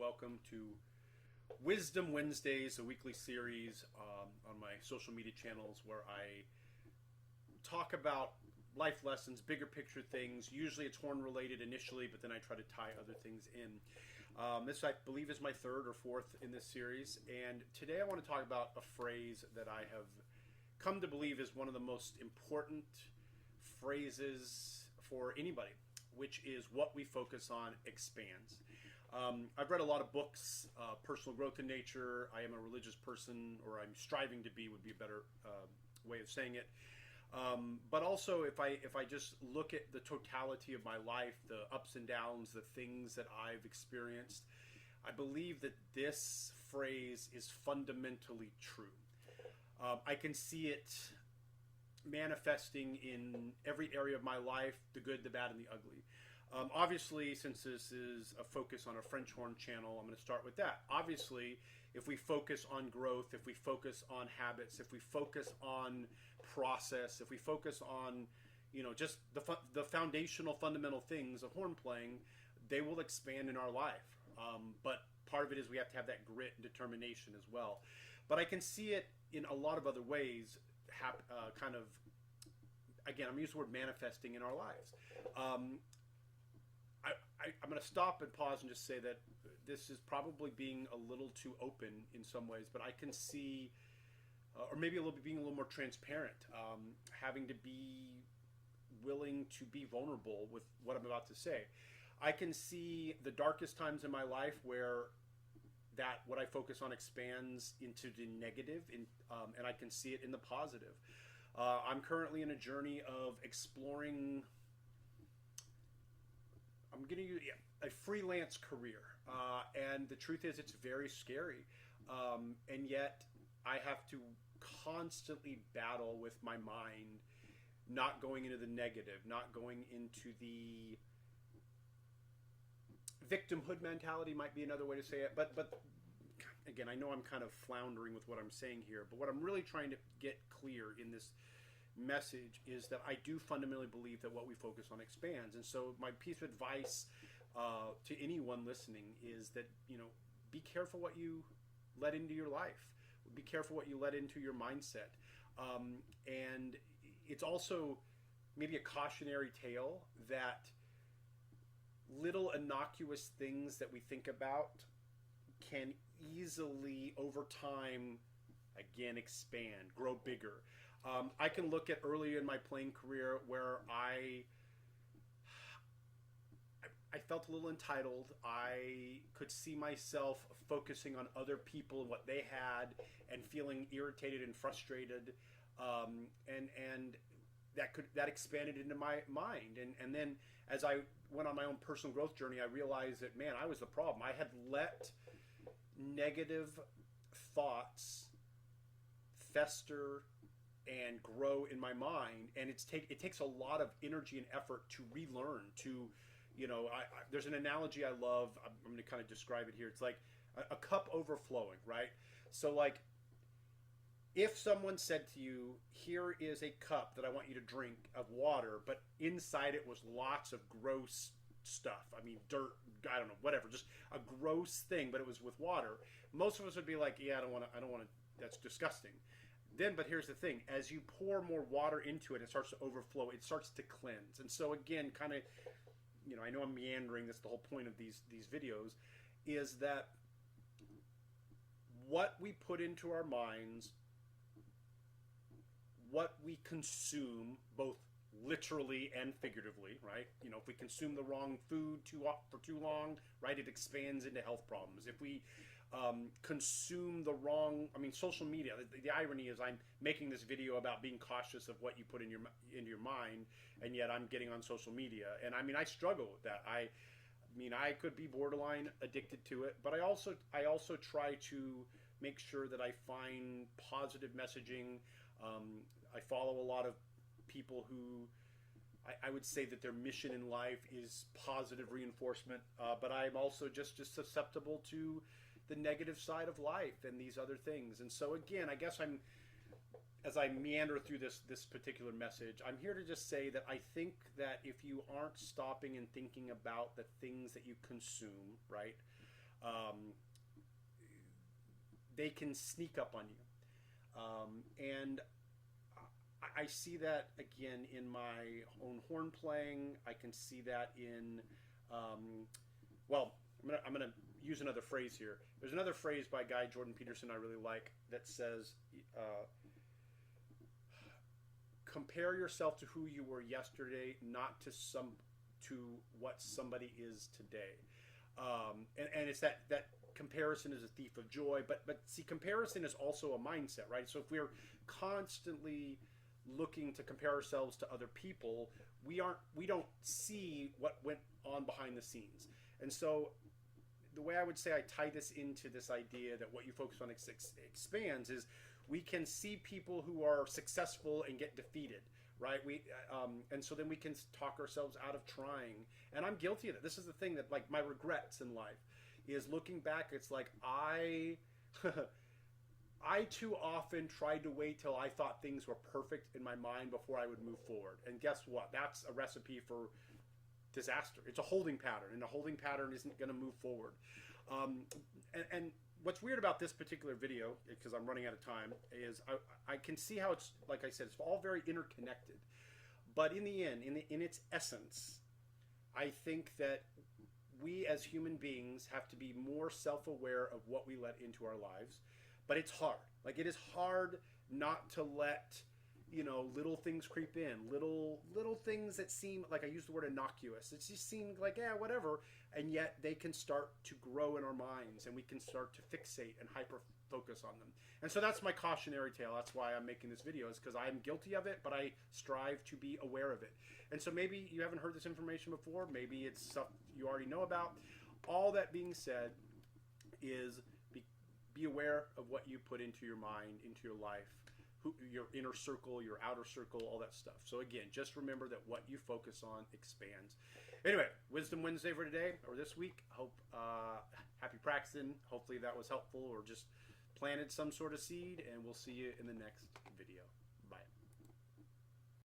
Welcome to Wisdom Wednesdays, a weekly series on my social media channels where I talk about life lessons, bigger picture things. Usually it's horn related initially, but then I try to tie other things in. This, I believe, is my third or fourth in this series. And today I want to talk about a phrase that I have come to believe is one of the most important phrases for anybody, which is what we focus on expands. I've read a lot of books, personal growth in nature. I am a religious person, or I'm striving to be would be a better way of saying it. But also, if I just look at the totality of my life, the ups and downs, the things that I've experienced, I believe that this phrase is fundamentally true. I can see it manifesting in every area of my life, the good, the bad, and the ugly. Obviously, since this is a focus on a French horn channel, I'm going to start with that. Obviously, if we focus on growth, if we focus on habits, if we focus on process, if we focus on, just the foundational, fundamental things of horn playing, they will expand in our life. But part of it is we have to have that grit and determination as well. But I can see it in a lot of other ways, kind of, again, I'm using the word manifesting in our lives. I'm going to stop and pause and just say that this is probably being a little too open in some ways, but I can see, or maybe being a little more transparent, having to be willing to be vulnerable with what I'm about to say. I can see the darkest times in my life where that what I focus on expands into the negative, and I can see it in the positive. I'm currently in a journey of exploring. I'm getting a freelance career, and the truth is, it's very scary, and yet I have to constantly battle with my mind, not going into the negative, not going into the victimhood mentality might be another way to say it, but again, I know I'm kind of floundering with what I'm saying here, but what I'm really trying to get clear in this message is that I do fundamentally believe that what we focus on expands. And so my piece of advice to anyone listening is that, be careful what you let into your life. Be careful what you let into your mindset. And it's also maybe a cautionary tale that little innocuous things that we think about can easily, over time, again, expand, grow bigger. I can look at early in my playing career where I felt a little entitled. I could see myself focusing on other people and what they had, and feeling irritated and frustrated, and that expanded into my mind. And then as I went on my own personal growth journey, I realized that, man, I was the problem. I had let negative thoughts fester and grow in my mind, and it takes a lot of energy and effort to relearn. There's an analogy I love. I'm going to kind of describe it here. It's like a cup overflowing, right? So, like, if someone said to you, "Here is a cup that I want you to drink of water," but inside it was lots of gross stuff. I mean, dirt, I don't know, whatever, just a gross thing, but it was with water. Most of us would be like, "Yeah, I don't want to, that's disgusting." But here's the thing: as you pour more water into it, it starts to overflow. It starts to cleanse. And so again, kind of, I know I'm meandering. That's the whole point of these videos, is that what we put into our minds, what we consume, both literally and figuratively, right? If we consume the wrong food for too long, right, it expands into health problems. If we consume the wrong, social media. The irony is, I'm making this video about being cautious of what you put into your mind, and yet I'm getting on social media, and I struggle with that. I could be borderline addicted to it, but I also try to make sure that I find positive messaging. I follow a lot of people who I would say that their mission in life is positive reinforcement, but I'm also just susceptible to the negative side of life and these other things. And so again, I guess as I meander through this particular message, I'm here to just say that I think that if you aren't stopping and thinking about the things that you consume, right, they can sneak up on you. And I see that again in my own horn playing. I can see that in, well, I'm gonna use another phrase here. There's another phrase by a guy, Jordan Peterson, I really like, that says, compare yourself to who you were yesterday, not to what somebody is today. And it's that comparison is a thief of joy. But see, comparison is also a mindset, right? So if we're constantly looking to compare ourselves to other people, we don't see what went on behind the scenes. And so the way I would say I tie this into this idea that what you focus on expands is we can see people who are successful and get defeated, right? And so then we can talk ourselves out of trying. And I'm guilty of it. This is the thing that, like, my regrets in life is looking back. It's like I too often tried to wait till I thought things were perfect in my mind before I would move forward. And guess what? That's a recipe for disaster. It's a holding pattern, and a holding pattern isn't going to move forward. And what's weird about this particular video, because I'm running out of time, is I can see how it's, like I said, it's all very interconnected. But in the end, in its essence, I think that we as human beings have to be more self-aware of what we let into our lives. But it's hard. Like, it is hard not to let, little things creep in, little things that seem, like I use the word innocuous. It just seems like, yeah, whatever. And yet they can start to grow in our minds, and we can start to fixate and hyper-focus on them. And so that's my cautionary tale. That's why I'm making this video, is because I'm guilty of it, but I strive to be aware of it. And so maybe you haven't heard this information before. Maybe it's stuff you already know about. All that being said is be aware of what you put into your mind, into your life, your inner circle, your outer circle, all that stuff. So again, just remember that what you focus on expands. Anyway, Wisdom Wednesday for today, or this week. Hope happy practicing. Hopefully that was helpful, or just planted some sort of seed, and we'll see you in the next video. Bye.